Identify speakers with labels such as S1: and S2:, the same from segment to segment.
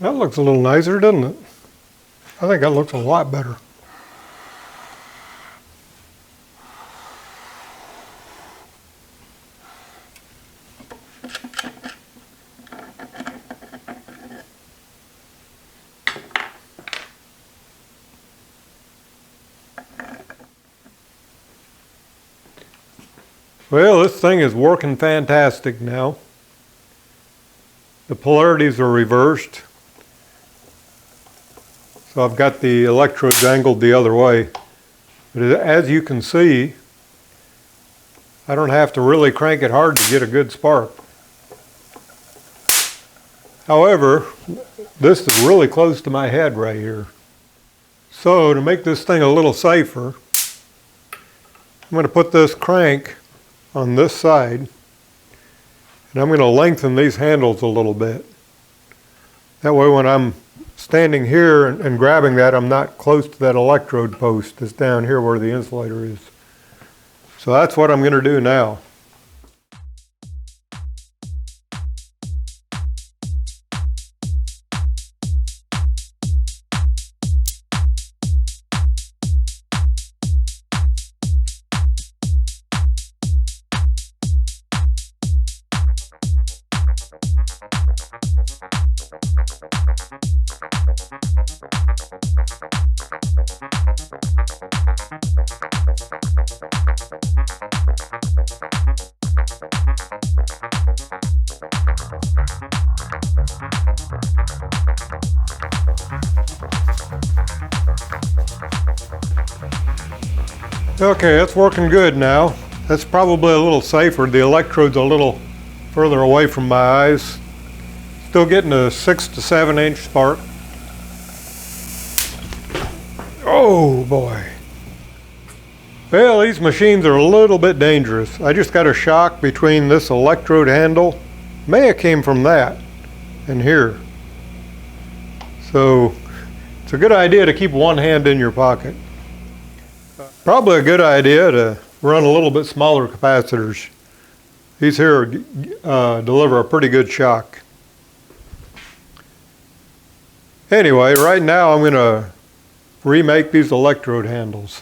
S1: That looks a little nicer, doesn't it? I think that looks a lot better. Well, this thing is working fantastic now. The polarities are reversed. So I've got the electrodes angled the other way. But as you can see, I don't have to really crank it hard to get a good spark. However, this is really close to my head right here. So to make this thing a little safer, I'm going to put this crank on this side, and I'm going to lengthen these handles a little bit. That way when I'm standing here and grabbing that, I'm not close to that electrode post that's down here where the insulator is. So that's what I'm going to do now. Okay, it's working good now. That's probably a little safer. The electrode's a little further away from my eyes. Still getting a 6 to 7 inch spark. Oh boy. Well, these machines are a little bit dangerous. I just got a shock between this electrode handle. May have came from that and here. So it's a good idea to keep one hand in your pocket. Probably a good idea to run a little bit smaller capacitors. These here deliver a pretty good shock. Anyway, right now I'm going to remake these electrode handles.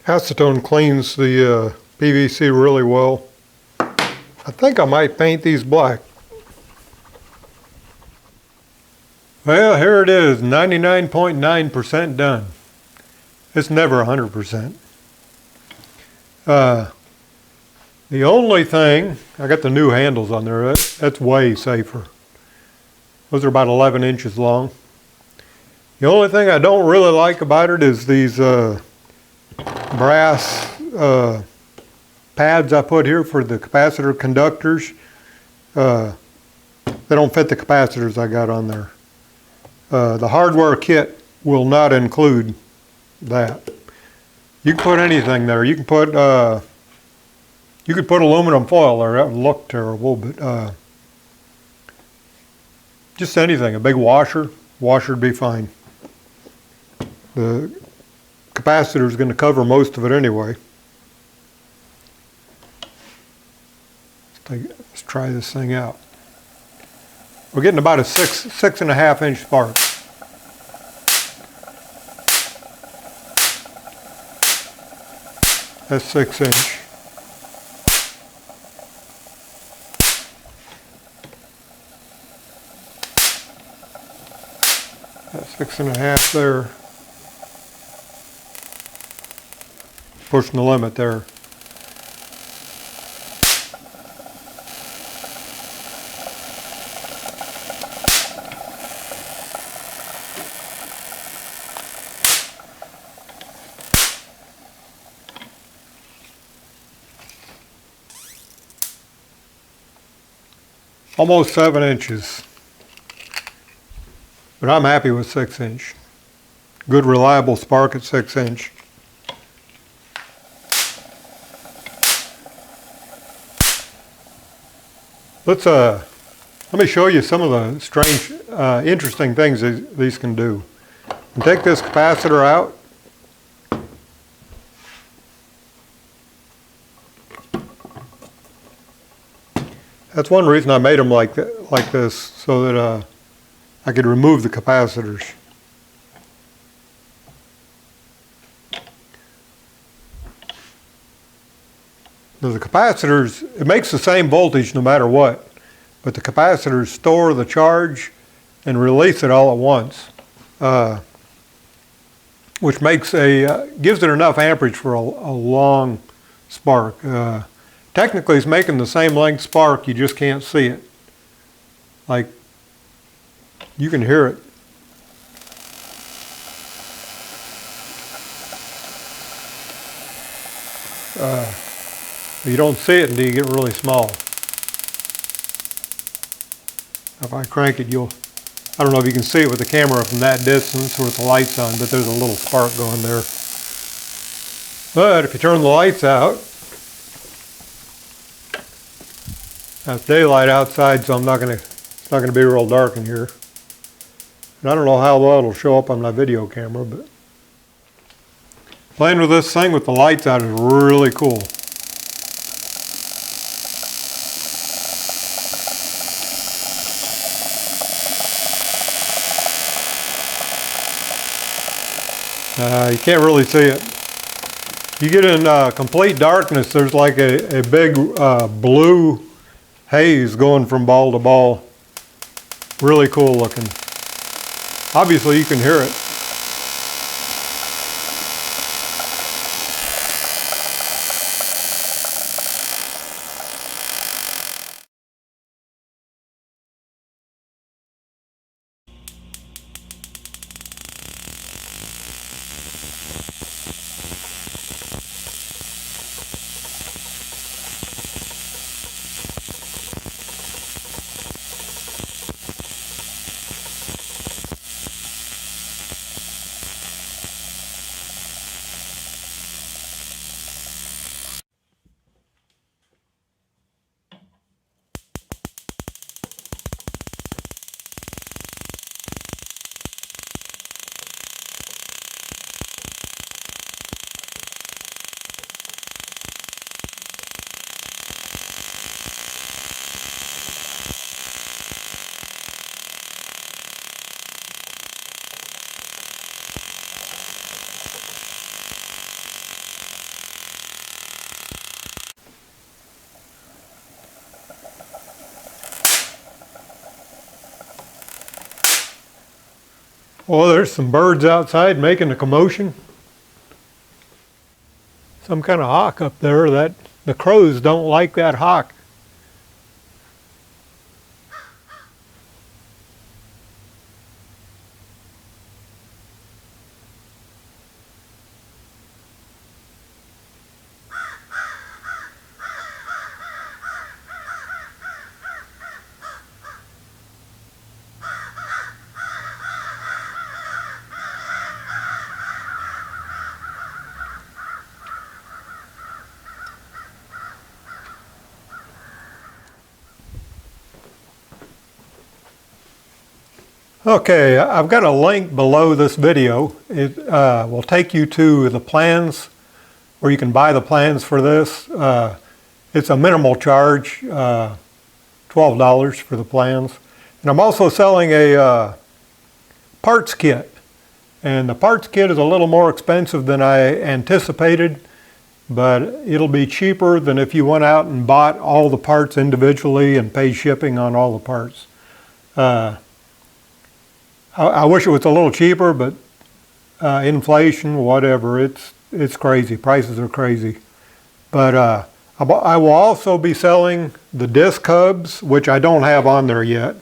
S1: Acetone cleans the PVC really well. I think I might paint these black. Well, here it is, 99.9% done. It's never 100%. The only thing, I got the new handles on there, that's way safer. Those are about 11 inches long. The only thing I don't really like about it is these brass pads I put here for the capacitor conductors. They don't fit the capacitors I got on there. The hardware kit will not include that. You can put anything there. You could put aluminum foil there. That would look terrible, but just anything. A big washer would be fine. The capacitor is going to cover most of it anyway. Let's try this thing out. We're getting about a 6.5 inch spark. That's 6 inch. That's 6.5 there. Pushing the limit there. almost 7 inches. But I'm happy with 6 inch. Good reliable spark at 6 inch. Let me show you some of the strange, interesting things these can do. And take this capacitor out. That's one reason I made them like this, so that I could remove the capacitors. Now the capacitors, it makes the same voltage no matter what, but the capacitors store the charge and release it all at once, which makes gives it enough amperage for a long spark. Technically, it's making the same length spark, you just can't see it. Like, you can hear it. You don't see it until you get really small. If I crank it, I don't know if you can see it with the camera from that distance or with the lights on, but there's a little spark going there. But if you turn the lights out, now it's daylight outside, so it's not gonna be real dark in here. And I don't know how well it'll show up on my video camera, but playing with this thing with the lights out is really cool. You can't really see it. You get in complete darkness, there's like a big blue haze going from ball to ball. Really cool looking. Obviously you can hear it. Well, there's some birds outside making a commotion. Some kind of hawk up there. The crows don't like that hawk. Okay, I've got a link below this video. It will take you to the plans where you can buy the plans for this. It's a minimal charge, $12 for the plans. And I'm also selling a parts kit. And the parts kit is a little more expensive than I anticipated, but it'll be cheaper than if you went out and bought all the parts individually and paid shipping on all the parts. I wish it was a little cheaper, but inflation, whatever, it's crazy. Prices are crazy. But I will also be selling the disc hubs, which I don't have on there yet,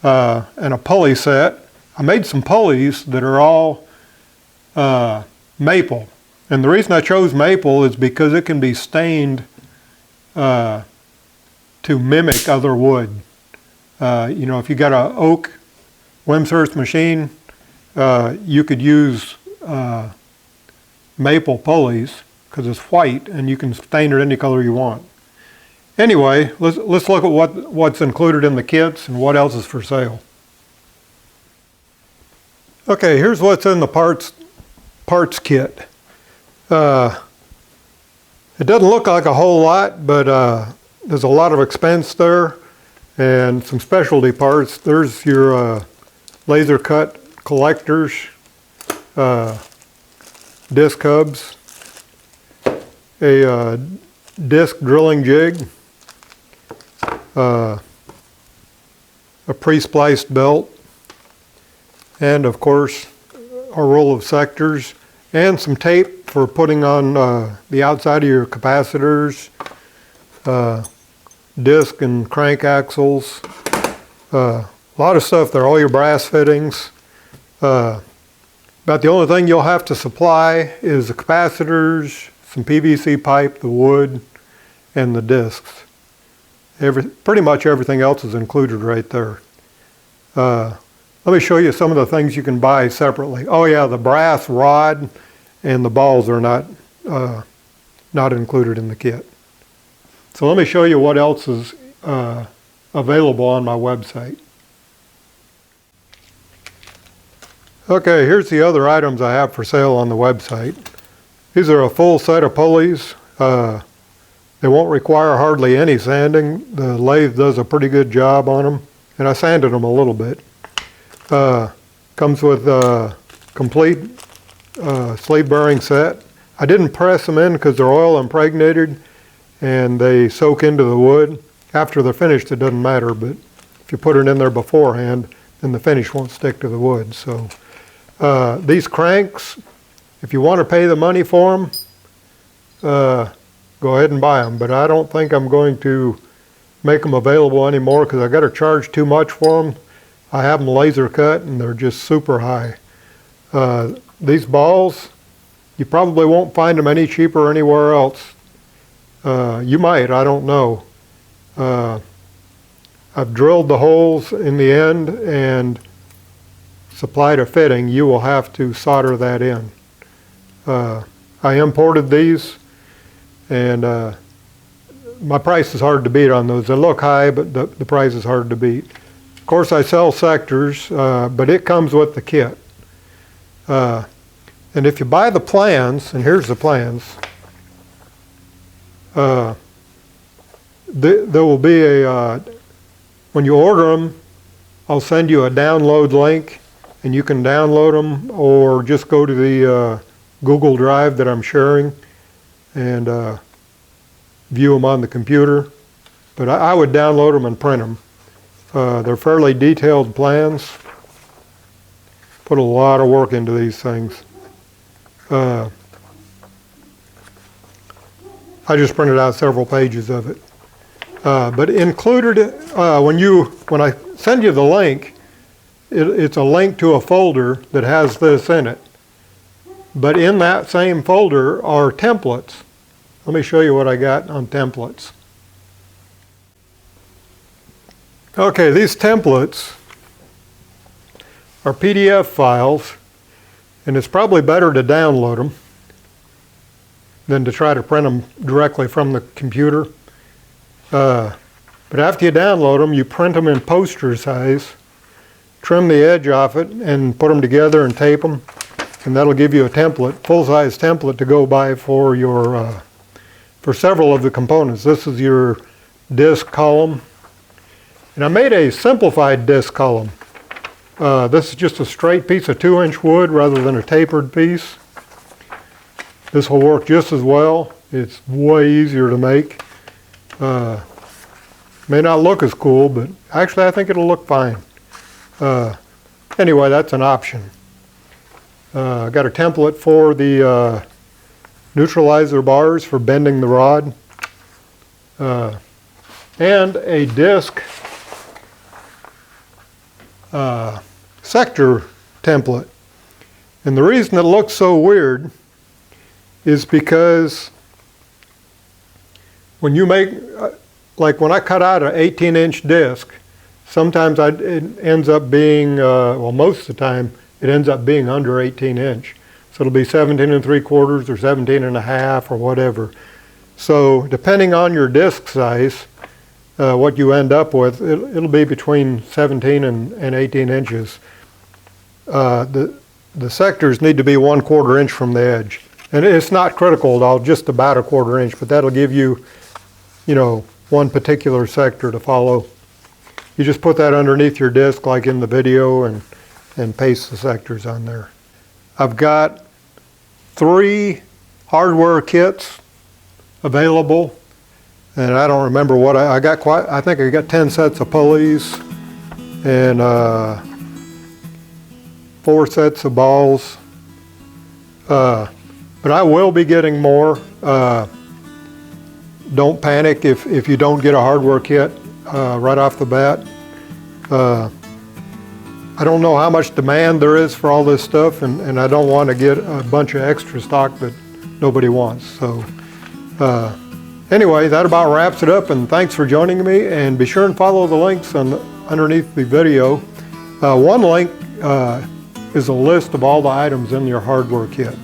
S1: and a pulley set. I made some pulleys that are all maple. And the reason I chose maple is because it can be stained to mimic other wood. You know, if you got an oak Wimshurst machine, you could use maple pulleys because it's white and you can stain it any color you want. Anyway, let's look at what's included in the kits and what else is for sale. Okay, here's what's in the parts kit. It doesn't look like a whole lot, but there's a lot of expense there and some specialty parts. There's your laser cut collectors, disc hubs, a disc drilling jig, a pre-spliced belt, and of course a roll of sectors and some tape for putting on the outside of your capacitors, disc and crank axles, a lot of stuff there, all your brass fittings. About the only thing you'll have to supply is the capacitors, some PVC pipe, the wood, and the discs. Pretty much everything else is included right there. Let me show you some of the things you can buy separately. Oh yeah, the brass rod and the balls are not included in the kit. So let me show you what else is available on my website. Okay, here's the other items I have for sale on the website. These are a full set of pulleys. They won't require hardly any sanding. The lathe does a pretty good job on them, and I sanded them a little bit. Comes with a complete sleeve bearing set. I didn't press them in because they're oil impregnated and they soak into the wood. After they're finished, it doesn't matter, but if you put it in there beforehand, then the finish won't stick to the wood. So these cranks, if you want to pay the money for them, go ahead and buy them. But I don't think I'm going to make them available anymore because I got to charge too much for them. I have them laser cut and they're just super high. These balls, you probably won't find them any cheaper anywhere else. You might, I don't know. I've drilled the holes in the end and supplied a fitting. You will have to solder that in. I imported these and my price is hard to beat on those. They look high, but the price is hard to beat. Of course, I sell sectors, but it comes with the kit. And if you buy the plans, and here's the plans, there will be a, when you order them, I'll send you a download link, and you can download them or just go to the Google Drive that I'm sharing and view them on the computer. But I would download them and print them. They're fairly detailed plans. Put a lot of work into these things. I just printed out several pages of it. But included, when I send you the link, it's a link to a folder that has this in it. But in that same folder are templates. Let me show you what I got on templates. Okay, these templates are PDF files, and it's probably better to download them than to try to print them directly from the computer. But after you download them, you print them in poster size, trim the edge off it, and put them together and tape them, and that'll give you a template, full-size template to go by for your for several of the components. This is your disc column, and I made a simplified disc column. This is just a straight piece of 2-inch wood rather than a tapered piece. This will work just as well. It's way easier to make. May not look as cool, but actually I think it'll look fine. Anyway, that's an option. I got a template for the neutralizer bars for bending the rod, and a disc sector template. And the reason it looks so weird is because when you make, like when I cut out an 18-inch disc, Sometimes it ends up being, well, most of the time, it ends up being under 18 inch. So it'll be 17 3/4 or 17 1/2 or whatever. So depending on your disc size, what you end up with, it'll be between 17 and 18 inches. The sectors need to be 1/4 inch from the edge. And it's not critical at all, just about 1/4 inch, but that'll give you, you know, one particular sector to follow. You just put that underneath your disc like in the video and paste the sectors on there. I've got 3 hardware kits available, and I don't remember what I got. I think I got 10 sets of pulleys and 4 sets of balls. But I will be getting more. Don't panic if you don't get a hardware kit right off the bat. I don't know how much demand there is for all this stuff, and I don't want to get a bunch of extra stock that nobody wants. So anyway, that about wraps it up, and thanks for joining me, and be sure and follow the links underneath the video. One link is a list of all the items in your hardware kit.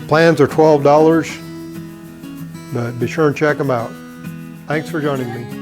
S1: Plans are $12, but be sure and check them out. Thanks for joining me.